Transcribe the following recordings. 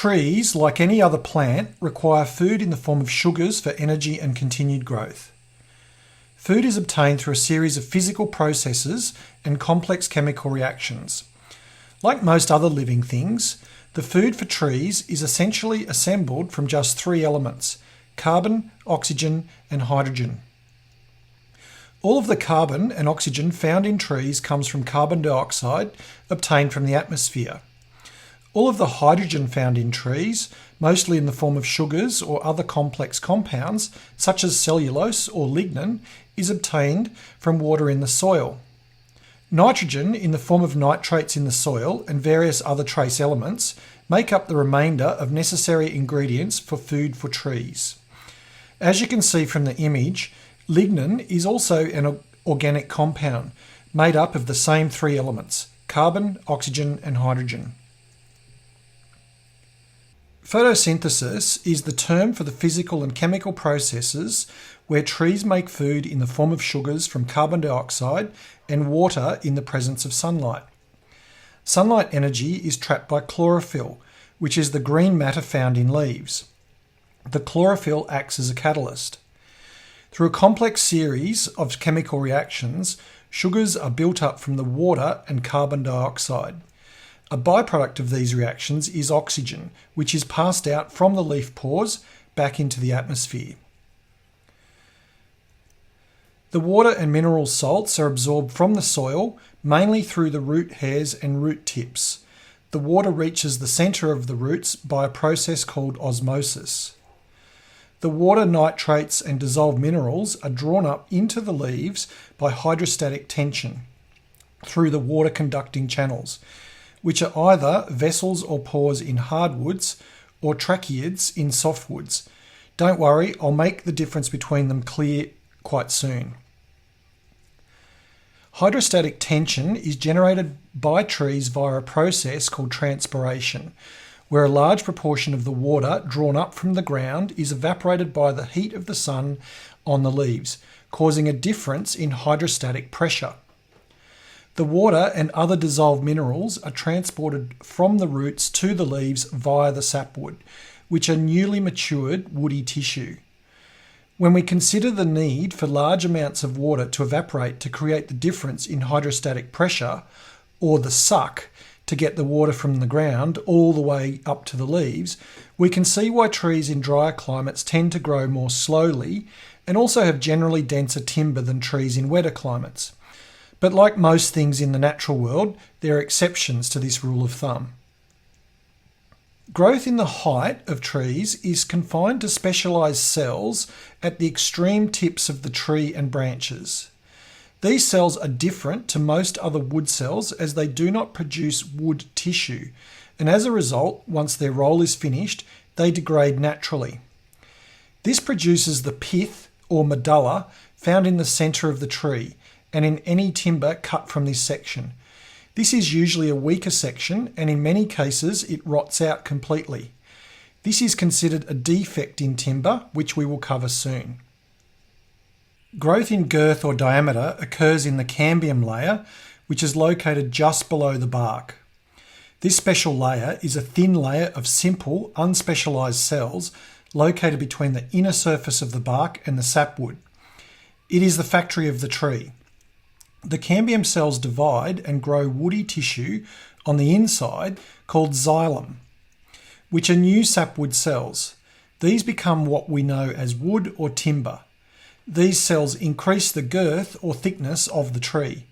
Trees, like any other plant, require food in the form of sugars for energy and continued growth. Food is obtained through a series of physical processes and complex chemical reactions. Like most other living things, the food for trees is essentially assembled from just three elements: carbon, oxygen, and hydrogen. All of the carbon and oxygen found in trees comes from carbon dioxide obtained from the atmosphere. All of the hydrogen found in trees, mostly in the form of sugars or other complex compounds, such as cellulose or lignin, is obtained from water in the soil. Nitrogen, in the form of nitrates in the soil and various other trace elements, make up the remainder of necessary ingredients for food for trees. As you can see from the image, lignin is also an organic compound made up of the same three elements: carbon, oxygen, and hydrogen. Photosynthesis is the term for the physical and chemical processes where trees make food in the form of sugars from carbon dioxide and water in the presence of sunlight. Sunlight energy is trapped by chlorophyll, which is the green matter found in leaves. The chlorophyll acts as a catalyst. Through a complex series of chemical reactions, sugars are built up from the water and carbon dioxide. A byproduct of these reactions is oxygen, which is passed out from the leaf pores back into the atmosphere. The water and mineral salts are absorbed from the soil, mainly through the root hairs and root tips. The water reaches the centre of the roots by a process called osmosis. The water, nitrates, and dissolved minerals are drawn up into the leaves by hydrostatic tension through the water conducting channels, which are either vessels or pores in hardwoods or tracheids in softwoods. Don't worry, I'll make the difference between them clear quite soon. Hydrostatic tension is generated by trees via a process called transpiration, where a large proportion of the water drawn up from the ground is evaporated by the heat of the sun on the leaves, causing a difference in hydrostatic pressure. The water and other dissolved minerals are transported from the roots to the leaves via the sapwood, which are newly matured woody tissue. When we consider the need for large amounts of water to evaporate to create the difference in hydrostatic pressure, or the suck, to get the water from the ground all the way up to the leaves, we can see why trees in drier climates tend to grow more slowly and also have generally denser timber than trees in wetter climates. But like most things in the natural world, there are exceptions to this rule of thumb. Growth in the height of trees is confined to specialised cells at the extreme tips of the tree and branches. These cells are different to most other wood cells as they do not produce wood tissue, and as a result, once their role is finished, they degrade naturally. This produces the pith or medulla found in the centre of the tree and in any timber cut from this section. This is usually a weaker section, and in many cases it rots out completely. This is considered a defect in timber, which we will cover soon. Growth in girth or diameter occurs in the cambium layer, which is located just below the bark. This special layer is a thin layer of simple, unspecialised cells located between the inner surface of the bark and the sapwood. It is the factory of the tree. The cambium cells divide and grow woody tissue on the inside called xylem, which are new sapwood cells. These become what we know as wood or timber. These cells increase the girth or thickness of the tree.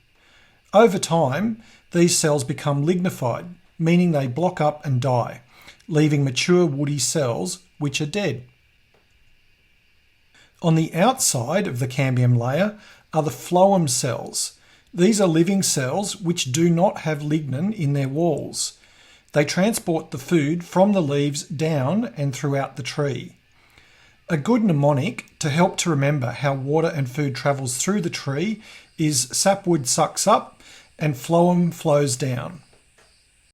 Over time, these cells become lignified, meaning they block up and die, leaving mature woody cells which are dead. On the outside of the cambium layer are the phloem cells. These are living cells which do not have lignin in their walls. They transport the food from the leaves down and throughout the tree. A good mnemonic to help to remember how water and food travels through the tree is sapwood sucks up and phloem flows down.